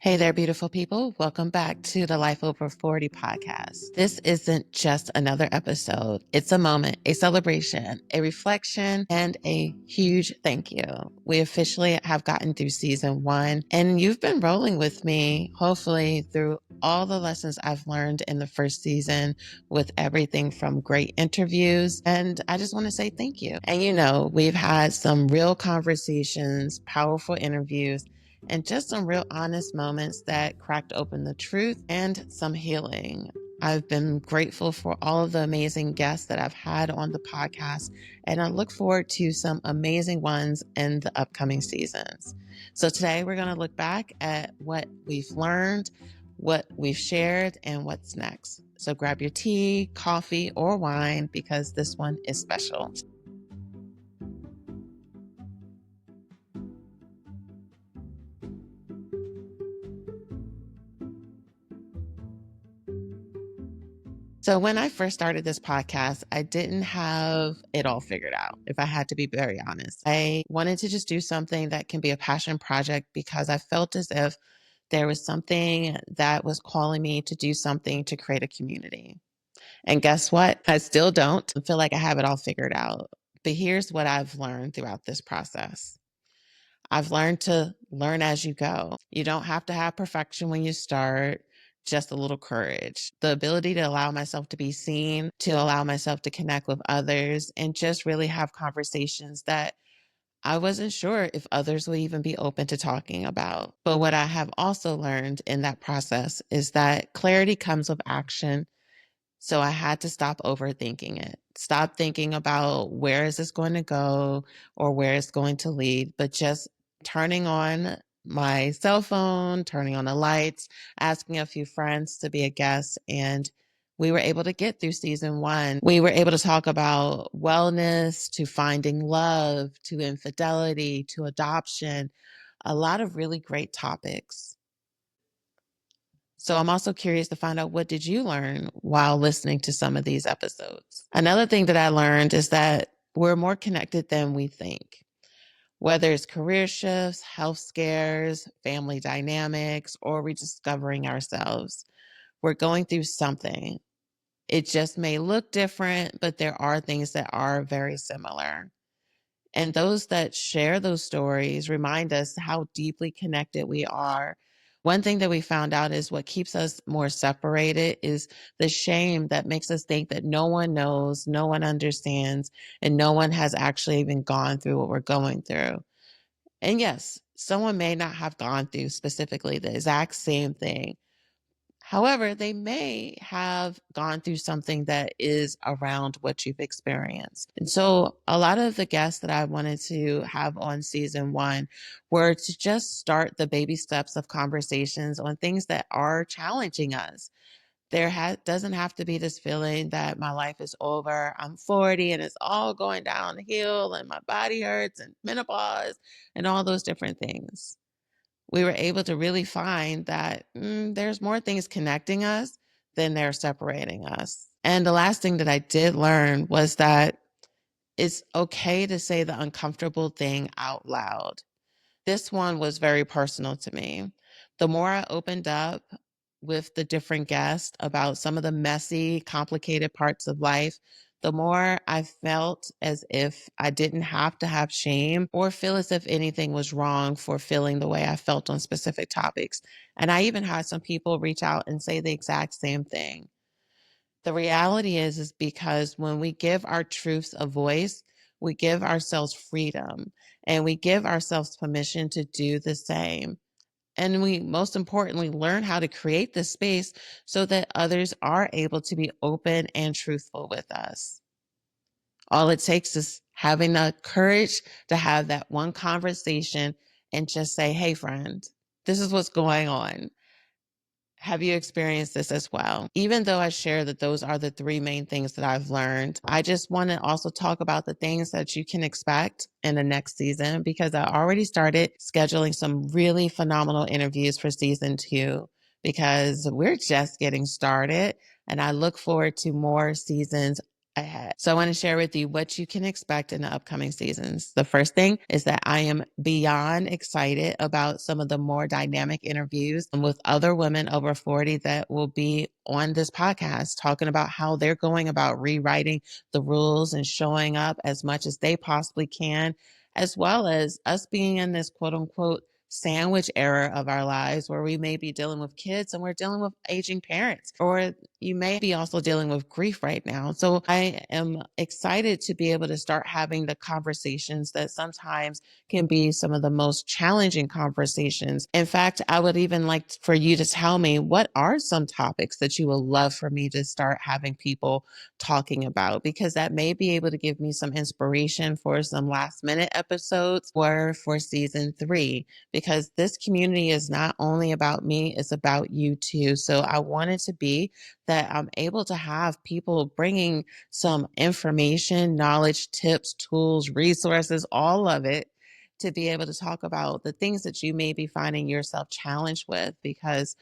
Hey there, beautiful people. Welcome back to the Life Over 40 podcast. This isn't just another episode. It's a moment, a celebration, a reflection, and a huge thank you. We officially have gotten through season 1, and you've been rolling with me, hopefully, through all the lessons I've learned in the first season with everything from great interviews. And I just want to say thank you. And we've had some real conversations, powerful interviews, and just some real honest moments that cracked open the truth and some healing. I've been grateful for all of the amazing guests that I've had on the podcast, and I look forward to some amazing ones in the upcoming seasons. So today we're going to look back at what we've learned, what we've shared, and what's next. So grab your tea, coffee, or wine because this one is special. So when I first started this podcast, I didn't have it all figured out, if I had to be very honest. I wanted to just do something that can be a passion project because I felt as if there was something that was calling me to do something to create a community. And guess what? I still don't feel like I have it all figured out. But here's what I've learned throughout this process. I've learned to learn as you go. You don't have to have perfection when you start, just a little courage. The ability to allow myself to be seen, to allow myself to connect with others, and just really have conversations that I wasn't sure if others would even be open to talking about. But what I have also learned in that process is that clarity comes with action. So I had to stop overthinking it. Stop thinking about where is this going to go or where it's going to lead, but just turning on my cell phone, turning on the lights, asking a few friends to be a guest. And we were able to get through season 1. We were able to talk about wellness, to finding love, to infidelity, to adoption, a lot of really great topics. So I'm also curious to find out, what did you learn while listening to some of these episodes? Another thing that I learned is that we're more connected than we think. Whether it's career shifts, health scares, family dynamics, or rediscovering ourselves, we're going through something. It just may look different, but there are things that are very similar. And those that share those stories remind us how deeply connected we are. One thing that we found out is what keeps us more separated is the shame that makes us think that no one knows, no one understands, and no one has actually even gone through what we're going through. And yes, someone may not have gone through specifically the exact same thing. However, they may have gone through something that is around what you've experienced. And so a lot of the guests that I wanted to have on season 1 were to just start the baby steps of conversations on things that are challenging us. There doesn't have to be this feeling that my life is over. I'm 40 and it's all going downhill and my body hurts and menopause and all those different things. We were able to really find that there's more things connecting us than they're separating us. And the last thing that I did learn was that it's okay to say the uncomfortable thing out loud. This one was very personal to me. The more I opened up with the different guests about some of the messy, complicated parts of life, the more I felt as if I didn't have to have shame or feel as if anything was wrong for feeling the way I felt on specific topics. And I even had some people reach out and say the exact same thing. The reality is because when we give our truths a voice, we give ourselves freedom and we give ourselves permission to do the same. And we, most importantly, learn how to create the space so that others are able to be open and truthful with us. All it takes is having the courage to have that one conversation and just say, hey, friend, this is what's going on. Have you experienced this as well? Even though I share that those are the 3 main things that I've learned, I just want to also talk about the things that you can expect in the next season, because I already started scheduling some really phenomenal interviews for season 2, because we're just getting started and I look forward to more seasons ahead. yet. So I want to share with you what you can expect in the upcoming seasons. The first thing is that I am beyond excited about some of the more dynamic interviews with other women over 40 that will be on this podcast, talking about how they're going about rewriting the rules and showing up as much as they possibly can, as well as us being in this quote unquote sandwich era of our lives where we may be dealing with kids and we're dealing with aging parents, or you may be also dealing with grief right now. So I am excited to be able to start having the conversations that sometimes can be some of the most challenging conversations. In fact, I would even like for you to tell me what are some topics that you would love for me to start having people talking about, because that may be able to give me some inspiration for some last minute episodes or for season 3, because this community is not only about me, it's about you too. So I want it to be that I'm able to have people bringing some information, knowledge, tips, tools, resources, all of it, to be able to talk about the things that you may be finding yourself challenged with, because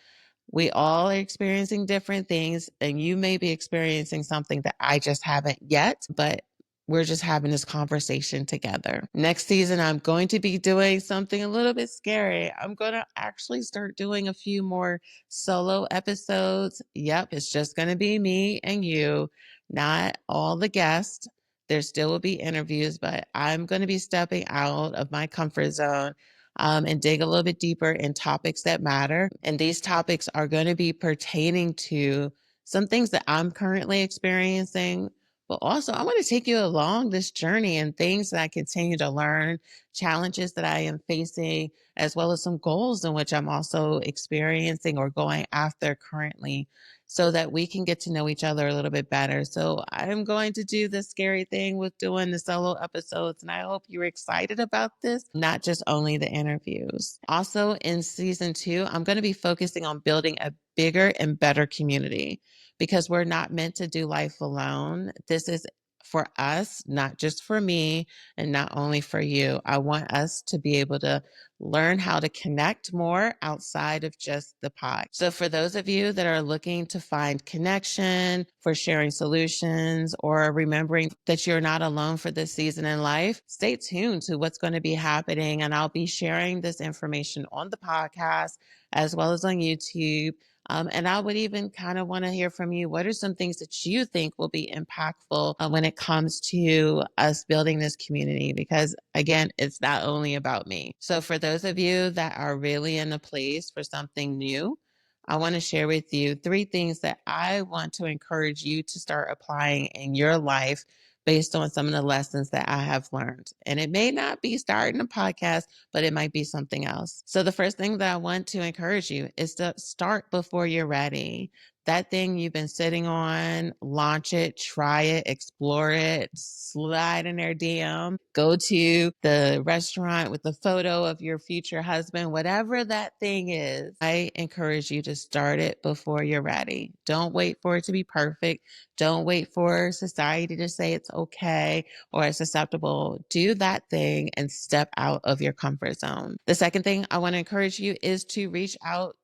we all are experiencing different things, and you may be experiencing something that I just haven't yet, but we're just having this conversation together. Next season, I'm going to be doing something a little bit scary. I'm going to actually start doing a few more solo episodes. Yep, it's just going to be me and you, not all the guests. There still will be interviews, but I'm going to be stepping out of my comfort zone and dig a little bit deeper in topics that matter. And these topics are going to be pertaining to some things that I'm currently experiencing, but also I want to take you along this journey and things that I continue to learn, challenges that I am facing, as well as some goals in which I'm also experiencing or going after currently, so that we can get to know each other a little bit better. So I'm going to do this scary thing with doing the solo episodes, and I hope you're excited about this, not just only the interviews. Also, in season 2, I'm going to be focusing on building a bigger and better community, because we're not meant to do life alone. This is for us, not just for me and not only for you. I want us to be able to learn how to connect more outside of just the pod. So for those of you that are looking to find connection, for sharing solutions, or remembering that you're not alone for this season in life, stay tuned to what's going to be happening. And I'll be sharing this information on the podcast as well as on YouTube. And I would even kind of want to hear from you. What are some things that you think will be impactful when it comes to us building this community? Because again, it's not only about me. So for those of you that are really in a place for something new, I want to share with you 3 things that I want to encourage you to start applying in your life based on some of the lessons that I have learned. And it may not be starting a podcast, but it might be something else. So the first thing that I want to encourage you is to start before you're ready. That thing you've been sitting on, launch it, try it, explore it, slide in their DM, go to the restaurant with the photo of your future husband, whatever that thing is. I encourage you to start it before you're ready. Don't wait for it to be perfect. Don't wait for society to say it's okay or it's acceptable. Do that thing and step out of your comfort zone. The second thing I want to encourage you is to reach out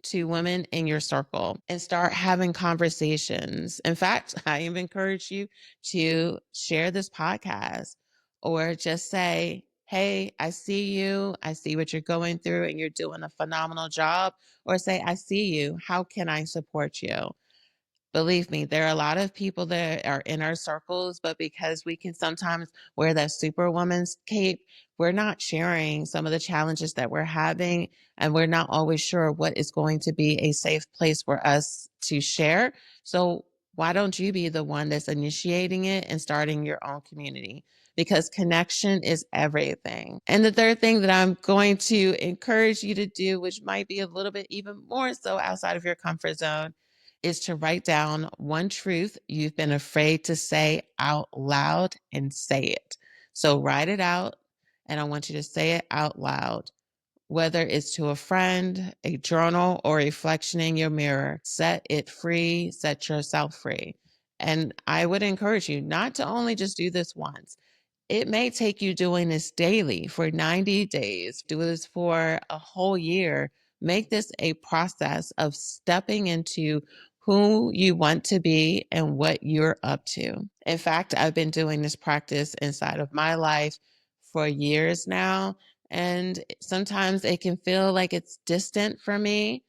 to women in your circle and start having conversations. In fact, I even encourage you to share this podcast or just say, hey, I see you. I see what you're going through and you're doing a phenomenal job. Or say, I see you. How can I support you? Believe me, there are a lot of people that are in our circles, but because we can sometimes wear that superwoman's cape, we're not sharing some of the challenges that we're having, and we're not always sure what is going to be a safe place for us to share. So why don't you be the one that's initiating it and starting your own community? Because connection is everything. And the third thing that I'm going to encourage you to do, which might be a little bit even more so outside of your comfort zone, is to write down one truth you've been afraid to say out loud and say it. So write it out, and I want you to say it out loud, whether it's to a friend, a journal, or a reflection in your mirror. Set it free, set yourself free. And I would encourage you not to only just do this once. It may take you doing this daily for 90 days, do this for a whole year. Make this a process of stepping into who you want to be and what you're up to. In fact, I've been doing this practice inside of my life for years now. And sometimes it can feel like it's distant for me,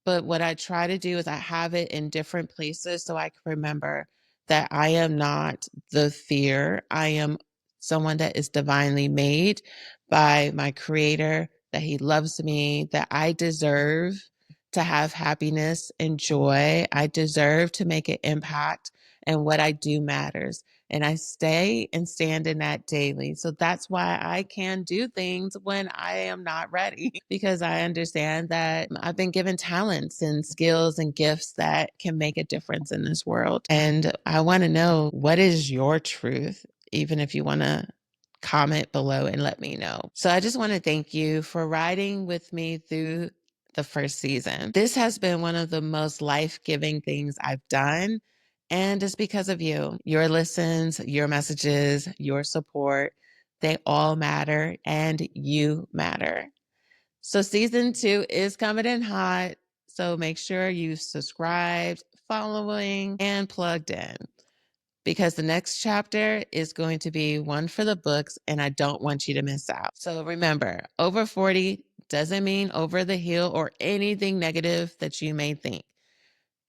but what I try to do is I have it in different places so I can remember that I am not the fear. I am someone that is divinely made by my creator, that he loves me, that I deserve to have happiness and joy. I deserve to make an impact, and what I do matters. And I stay and stand in that daily. So that's why I can do things when I am not ready, because I understand that I've been given talents and skills and gifts that can make a difference in this world. And I want to know, what is your truth, even if you want to comment below and let me know. So I just want to thank you for riding with me through the first season. This has been one of the most life-giving things I've done. And it's because of you, your listens, your messages, your support. They all matter, and you matter. So season 2 is coming in hot. So make sure you subscribed, following, and plugged in, because the next chapter is going to be one for the books, and I don't want you to miss out. So remember, over 40 doesn't mean over the hill or anything negative that you may think.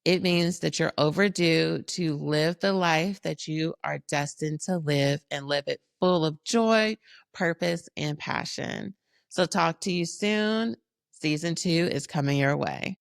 It means that you're overdue to live the life that you are destined to live, and live it full of joy, purpose, and passion. So talk to you soon. Season 2 is coming your way.